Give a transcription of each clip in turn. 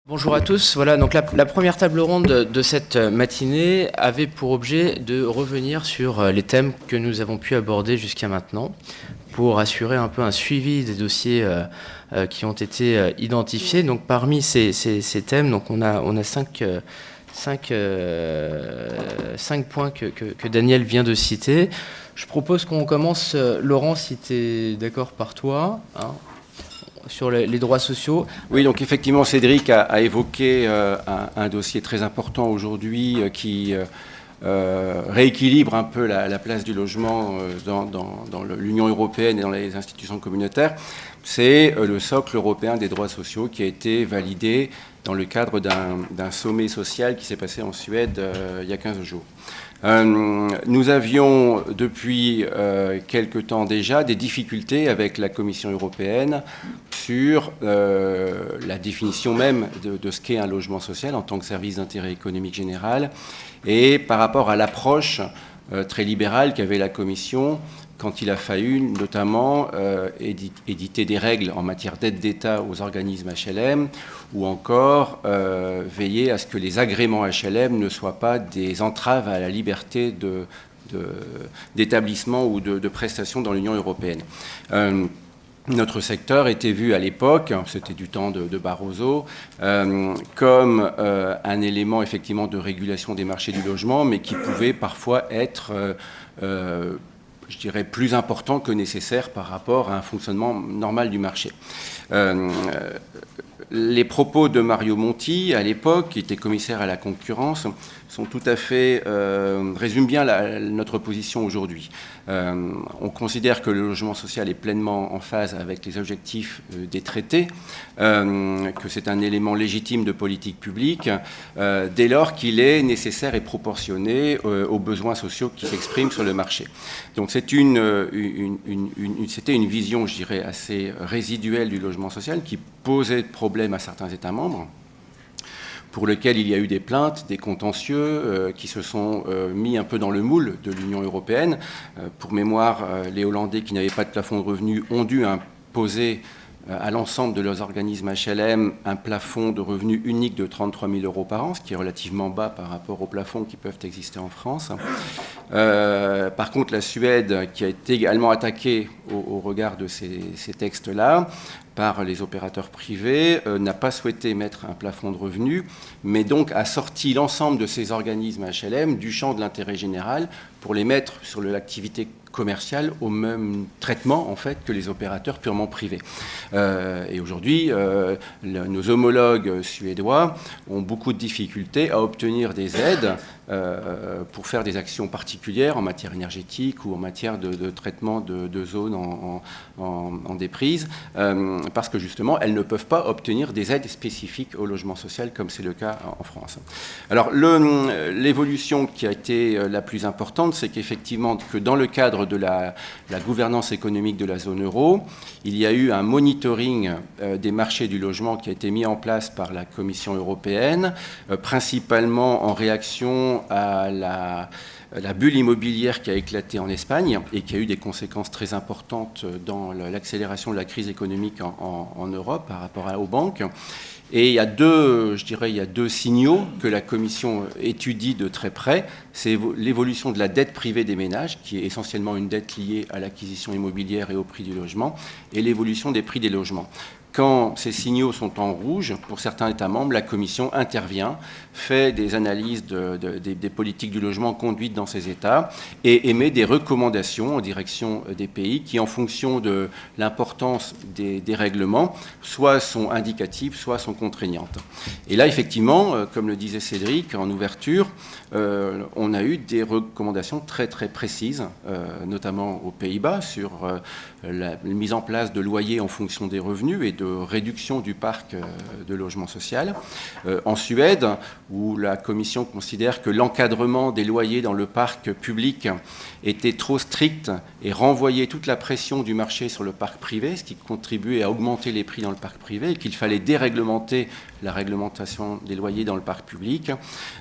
Bonjour à tous. Voilà, donc la première table ronde de cette matinée avait pour objet de revenir sur les thèmes que nous avons pu aborder jusqu'à maintenant pour assurer un peu un suivi des dossiers qui ont été identifiés. Donc parmi ces thèmes, donc on a cinq points que Daniel vient de citer. Je propose qu'on commence, Laurent, si tu es d'accord par toi, hein, sur les droits sociaux. Oui, donc effectivement, Cédric a évoqué un dossier très important aujourd'hui qui rééquilibre un peu la place du logement dans l'Union européenne et dans les institutions communautaires. C'est le socle européen des droits sociaux qui a été validé dans le cadre d'un sommet social qui s'est passé en Suède il y a 15 jours. Nous avions depuis quelque temps déjà des difficultés avec la Commission européenne sur la définition même de ce qu'est un logement social en tant que service d'intérêt économique général et par rapport à l'approche très libérale qu'avait la Commission quand il a fallu notamment éditer des règles en matière d'aide d'État aux organismes HLM ou encore veiller à ce que les agréments HLM ne soient pas des entraves à la liberté d'établissement ou de prestations dans l'Union européenne. Notre secteur était vu à l'époque, c'était du temps de Barroso, comme un élément effectivement de régulation des marchés du logement, mais qui pouvait parfois être je dirais, plus important que nécessaire par rapport à un fonctionnement normal du marché. Les propos de Mario Monti, à l'époque, qui était commissaire à la concurrence, sont tout à fait, résument bien notre position aujourd'hui. On considère que le logement social est pleinement en phase avec les objectifs des traités, que c'est un élément légitime de politique publique, dès lors qu'il est nécessaire et proportionné aux besoins sociaux qui s'expriment sur le marché. Donc c'était une vision, je dirais, assez résiduelle du logement social qui posait problème à certains États membres, pour lequel il y a eu des plaintes, des contentieux qui se sont mis un peu dans le moule de l'Union européenne. Pour mémoire, les Hollandais qui n'avaient pas de plafond de revenus ont dû imposer à l'ensemble de leurs organismes HLM un plafond de revenus unique de 33 000 € par an, ce qui est relativement bas par rapport aux plafonds qui peuvent exister en France. Par contre, la Suède, qui a été également attaquée au regard de ces textes-là, par les opérateurs privés, n'a pas souhaité mettre un plafond de revenus, mais donc a sorti l'ensemble de ces organismes HLM du champ de l'intérêt général pour les mettre sur l'activité commerciale au même traitement en fait que les opérateurs purement privés. Et aujourd'hui, nos homologues suédois ont beaucoup de difficultés à obtenir des aides pour faire des actions particulières en matière énergétique ou en matière de traitement de zones en déprise, parce que justement, elles ne peuvent pas obtenir des aides spécifiques au logement social comme c'est le cas en France. Alors, l'évolution qui a été la plus importante, c'est qu'effectivement, que dans le cadre de la gouvernance économique de la zone euro, il y a eu un monitoring des marchés du logement qui a été mis en place par la Commission européenne, principalement en réaction à la bulle immobilière qui a éclaté en Espagne et qui a eu des conséquences très importantes dans l'accélération de la crise économique en Europe par rapport aux banques. Et il y a deux signaux que la Commission étudie de très près. C'est l'évolution de la dette privée des ménages, qui est essentiellement une dette liée à l'acquisition immobilière et au prix du logement, et l'évolution des prix des logements. Quand ces signaux sont en rouge, pour certains États membres, la Commission intervient, fait des analyses des politiques du logement conduites dans ces États et émet des recommandations en direction des pays qui, en fonction de l'importance des règlements, soit sont indicatives, soit sont contraignantes. Et là, effectivement, comme le disait Cédric en ouverture, on a eu des recommandations très très précises, notamment aux Pays-Bas, sur la mise en place de loyers en fonction des revenus et de réduction du parc de logement social. En Suède, où la Commission considère que l'encadrement des loyers dans le parc public était trop strict et renvoyait toute la pression du marché sur le parc privé, ce qui contribuait à augmenter les prix dans le parc privé, et qu'il fallait déréglementer la réglementation des loyers dans le parc public.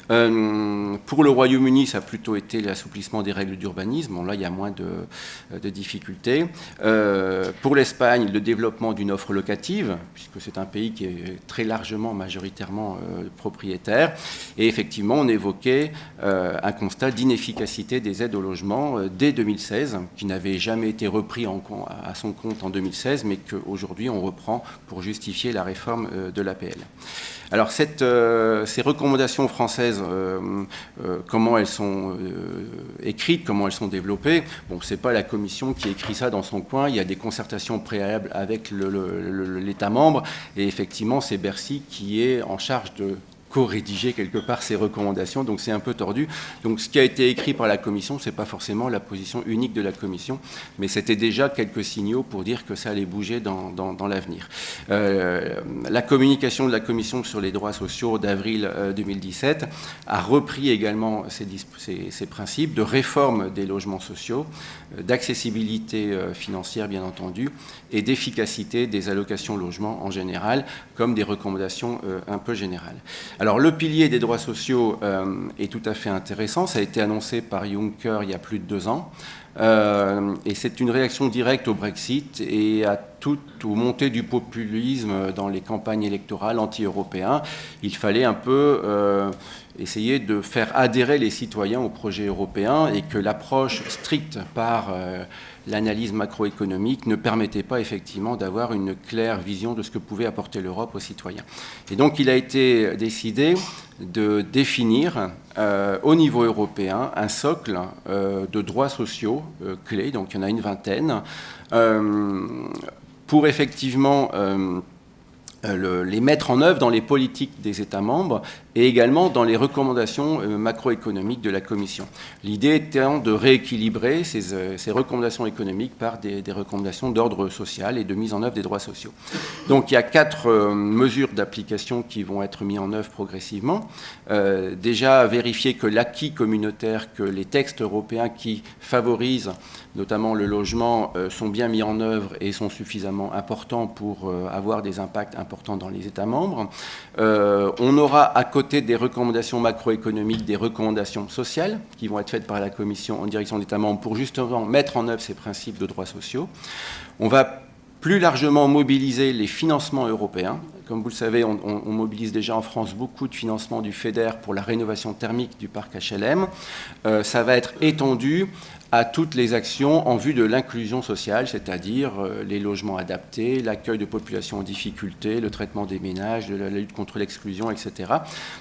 Pour le Royaume-Uni, ça a plutôt été l'assouplissement des règles d'urbanisme. Bon, là, il y a moins de difficultés. Pour l'Espagne, le développement d'une offre locative, puisque c'est un pays qui est très largement, majoritairement propriétaire. Et effectivement, on évoquait un constat d'inefficacité des aides au logement dès 2016, qui n'avait jamais été repris à son compte en 2016, mais qu'aujourd'hui on reprend pour justifier la réforme de l'APL. Alors ces recommandations françaises, comment elles sont écrites, comment elles sont développées, bon, c'est pas la Commission qui écrit ça dans son coin, il y a des concertations préalables avec l'État membre, et effectivement c'est Bercy qui est en charge de co-rédiger quelque part ces recommandations, donc c'est un peu tordu. Donc ce qui a été écrit par la Commission, ce n'est pas forcément la position unique de la Commission, mais c'était déjà quelques signaux pour dire que ça allait bouger dans l'avenir. La communication de la Commission sur les droits sociaux d'avril 2017 a repris également ces principes de réforme des logements sociaux, d'accessibilité financière bien entendu, et d'efficacité des allocations logement en général, comme des recommandations un peu générales. Alors le pilier des droits sociaux est tout à fait intéressant, ça a été annoncé par Juncker il y a plus de 2 ans, et c'est une réaction directe au Brexit et aux montées du populisme dans les campagnes électorales anti-européens. Il fallait un peu essayer de faire adhérer les citoyens au projet européen et que l'approche stricte par l'analyse macroéconomique ne permettait pas effectivement d'avoir une claire vision de ce que pouvait apporter l'Europe aux citoyens. Et donc il a été décidé de définir au niveau européen un socle de droits sociaux clés, donc il y en a une vingtaine, pour effectivement les mettre en œuvre dans les politiques des États membres et également dans les recommandations macroéconomiques de la Commission. L'idée étant de rééquilibrer ces recommandations économiques par des recommandations d'ordre social et de mise en œuvre des droits sociaux. Donc il y a 4 mesures d'application qui vont être mises en œuvre progressivement. Déjà, vérifier que l'acquis communautaire, que les textes européens qui favorisent notamment le logement, sont bien mis en œuvre et sont suffisamment importants pour avoir des impacts importants dans les États membres. On aura à côté des recommandations macroéconomiques, des recommandations sociales qui vont être faites par la Commission en direction des États membres pour justement mettre en œuvre ces principes de droits sociaux. On va plus largement mobiliser les financements européens. Comme vous le savez, on mobilise déjà en France beaucoup de financements du FEDER pour la rénovation thermique du parc HLM. Ça va être étendu à toutes les actions en vue de l'inclusion sociale, c'est-à-dire les logements adaptés, l'accueil de populations en difficulté, le traitement des ménages, la lutte contre l'exclusion, etc.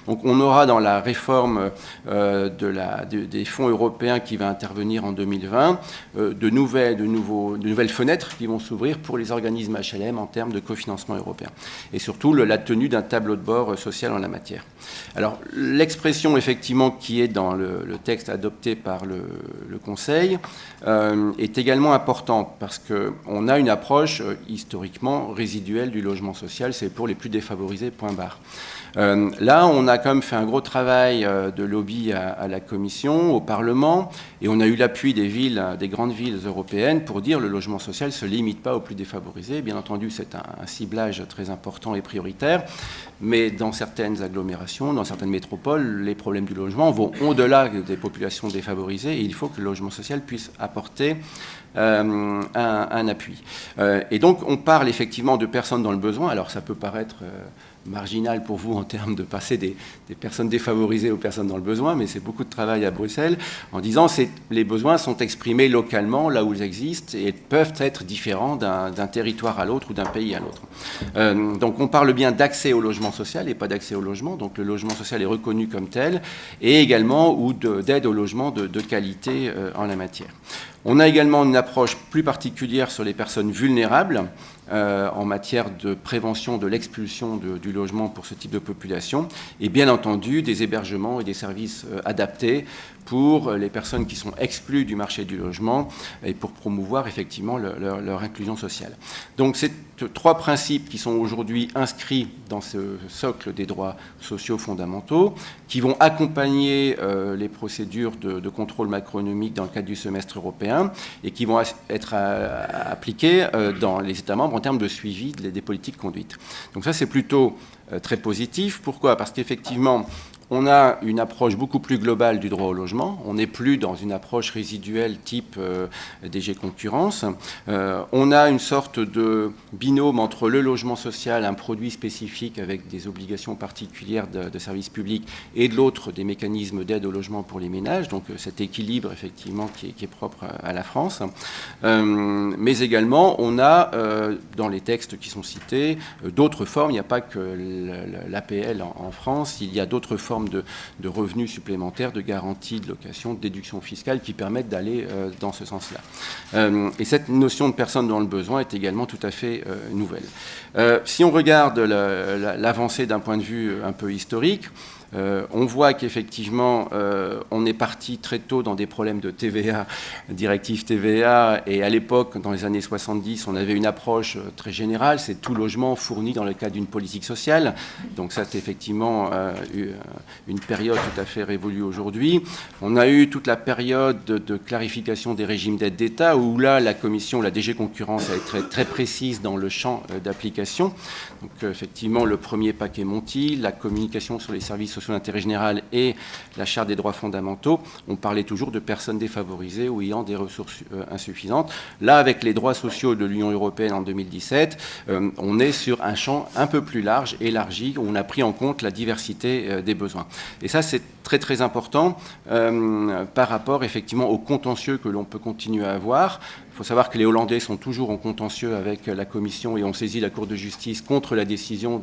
Donc on aura dans la réforme des fonds européens qui va intervenir en 2020 de nouvelles fenêtres qui vont s'ouvrir pour les organismes HLM en termes de cofinancement européen. Et surtout la tenue d'un tableau de bord social en la matière. Alors l'expression effectivement qui est dans le texte adopté par le Conseil est également importante parce qu'on a une approche historiquement résiduelle du logement social, c'est pour les plus défavorisés, point barre. Là, on a quand même fait un gros travail de lobby à la Commission, au Parlement, et on a eu l'appui des grandes villes européennes pour dire que le logement social ne se limite pas aux plus défavorisés. Bien entendu, c'est un ciblage très important et prioritaire, mais dans certaines agglomérations, dans certaines métropoles, les problèmes du logement vont au-delà des populations défavorisées et il faut que le logement social puisse apporter un appui. Et donc, on parle effectivement de personnes dans le besoin. Alors, ça peut paraître marginal pour vous en termes de passer des personnes défavorisées aux personnes dans le besoin, mais c'est beaucoup de travail à Bruxelles, en disant que les besoins sont exprimés localement, là où ils existent, et peuvent être différents d'un territoire à l'autre ou d'un pays à l'autre. Donc on parle bien d'accès au logement social et pas d'accès au logement, donc le logement social est reconnu comme tel, et également d'aide au logement de qualité en la matière. On a également une approche plus particulière sur les personnes vulnérables, en matière de prévention de l'expulsion du logement pour ce type de population, et bien entendu des hébergements et des services adaptés pour les personnes qui sont exclues du marché du logement et pour promouvoir effectivement leur inclusion sociale. Donc c'est 3 principes qui sont aujourd'hui inscrits dans ce socle des droits sociaux fondamentaux, qui vont accompagner les procédures de contrôle macroéconomique dans le cadre du semestre européen européen et qui vont être appliquées dans les États membres en termes de suivi des politiques conduites. Donc ça, c'est plutôt très positif. Pourquoi? Parce qu'effectivement, on a une approche beaucoup plus globale du droit au logement. On n'est plus dans une approche résiduelle type DG Concurrence. On a une sorte de binôme entre le logement social, un produit spécifique avec des obligations particulières de services publics, et de l'autre des mécanismes d'aide au logement pour les ménages. Donc cet équilibre, effectivement, qui est propre à la France. Mais également, on a, dans les textes qui sont cités, d'autres formes. Il n'y a pas que l'APL en France. Il y a d'autres formes de revenus supplémentaires, de garanties de location, de déduction fiscale qui permettent d'aller dans ce sens-là. Et cette notion de personne dans le besoin est également tout à fait nouvelle. Si on regarde l'avancée d'un point de vue un peu historique, on voit qu'effectivement, on est parti très tôt dans des problèmes de TVA, directive TVA, et à l'époque, dans les années 70, on avait une approche très générale, c'est tout logement fourni dans le cadre d'une politique sociale. Donc ça, c'est effectivement une période tout à fait révolue aujourd'hui. On a eu toute la période de clarification des régimes d'aide d'État, où là, la Commission, la DG Concurrence, a été très, très précise dans le champ d'application. Donc effectivement, le premier paquet Monti, la communication sur les services sociaux d'intérêt général et la Charte des droits fondamentaux, on parlait toujours de personnes défavorisées ou ayant des ressources insuffisantes. Là, avec les droits sociaux de l'Union européenne en 2017, on est sur un champ un peu plus large, élargi, où on a pris en compte la diversité des besoins. Et ça, c'est très très important par rapport effectivement au contentieux que l'on peut continuer à avoir. Il faut savoir que les Hollandais sont toujours en contentieux avec la Commission et ont saisi la Cour de justice contre la décision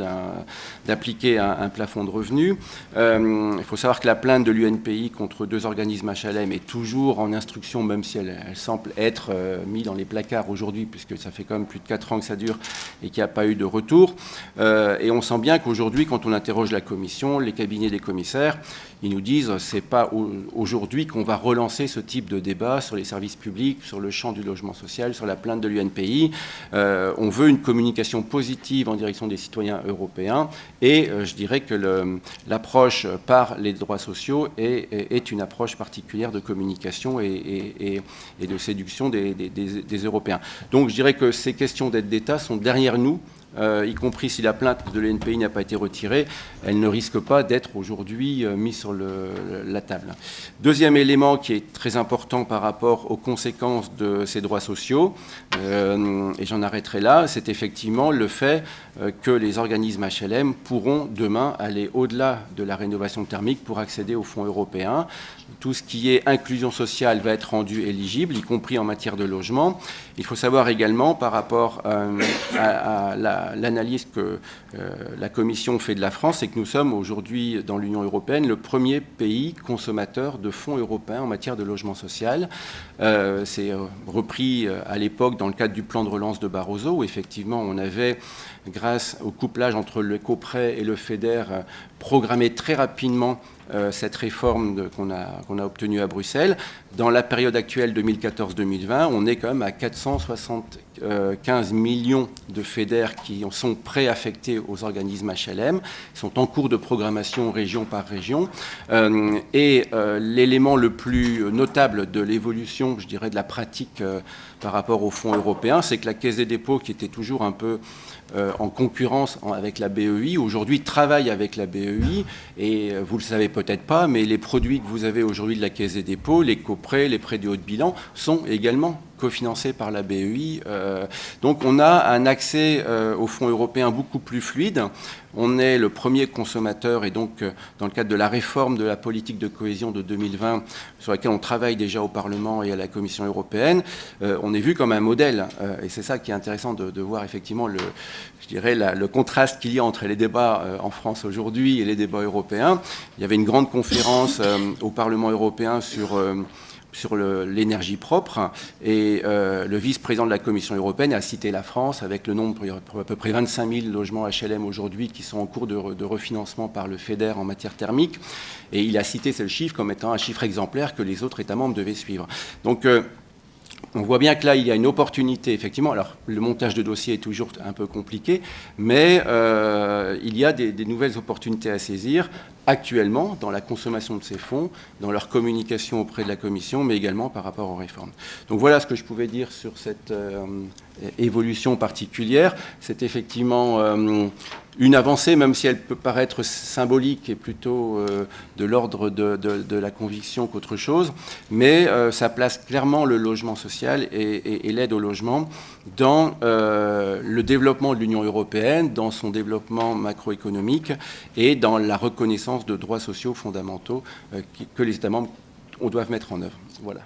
d'appliquer un plafond de revenus. Il faut savoir que la plainte de l'UNPI contre 2 organismes HLM est toujours en instruction, même si elle semble être mise dans les placards aujourd'hui, puisque ça fait quand même plus de 4 ans que ça dure et qu'il n'y a pas eu de retour. Et on sent bien qu'aujourd'hui, quand on interroge la Commission, les cabinets des commissaires, ils nous disent que ce n'est pas aujourd'hui qu'on va relancer ce type de débat sur les services publics, sur le champ du logement social, sur la plainte de l'UNPI. On veut une communication positive en direction des citoyens européens et je dirais que l'approche par les droits sociaux est une approche particulière de communication et de séduction des Européens. Donc je dirais que ces questions d'aide d'État sont derrière nous, y compris si la plainte de l'UNPI n'a pas été retirée, elle ne risque pas d'être aujourd'hui mise sur la table. Deuxième élément qui est très important par rapport aux conséquences de ces droits sociaux, et j'en arrêterai là, c'est effectivement le fait que les organismes HLM pourront demain aller au-delà de la rénovation thermique pour accéder aux fonds européens. Tout ce qui est inclusion sociale va être rendu éligible, y compris en matière de logement. Il faut savoir également, par rapport à l'analyse que la Commission fait de la France, c'est que nous sommes aujourd'hui dans l'Union européenne le premier pays consommateur de fonds européens en matière de logement social. C'est repris à l'époque dans le cadre du plan de relance de Barroso, où effectivement on avait, grâce au couplage entre l'éco-prêt et le FEDER, programmé très rapidement cette réforme qu'on a obtenue à Bruxelles. Dans la période actuelle 2014-2020, on est quand même à 475 millions de FEDER qui sont préaffectés aux organismes HLM, qui sont en cours de programmation région par région. L'élément le plus notable de l'évolution, je dirais, de la pratique par rapport aux fonds européens, c'est que la Caisse des dépôts, qui était toujours un peu en concurrence avec la BEI, aujourd'hui travaille avec la BEI, et vous ne le savez peut-être pas, mais les produits que vous avez aujourd'hui de la Caisse des dépôts, les coprêts, les prêts de haut de bilan, sont également cofinancés par la BEI. Donc on a un accès aux fonds européens beaucoup plus fluide. On est le premier consommateur, et donc dans le cadre de la réforme de la politique de cohésion de 2020, sur laquelle on travaille déjà au Parlement et à la Commission européenne, on est vu comme un modèle. Et c'est ça qui est intéressant de voir effectivement le contraste qu'il y a entre les débats en France aujourd'hui et les débats européens. Il y avait une grande conférence au Parlement européen sur l'énergie propre, et le vice-président de la Commission européenne a cité la France avec le nombre, à peu près 25 000 logements HLM aujourd'hui qui sont en cours de refinancement par le FEDER en matière thermique, et il a cité ce chiffre comme étant un chiffre exemplaire que les autres États membres devaient suivre. Donc On voit bien que là, il y a une opportunité, effectivement. Alors, le montage de dossier est toujours un peu compliqué, mais il y a des nouvelles opportunités à saisir actuellement dans la consommation de ces fonds, dans leur communication auprès de la Commission, mais également par rapport aux réformes. Donc voilà ce que je pouvais dire sur cette évolution particulière. C'est effectivement une avancée, même si elle peut paraître symbolique et plutôt de l'ordre de la conviction qu'autre chose, mais ça place clairement le logement social et l'aide au logement dans le développement de l'Union européenne, dans son développement macroéconomique et dans la reconnaissance de droits sociaux fondamentaux que les États membres doivent mettre en œuvre. Voilà.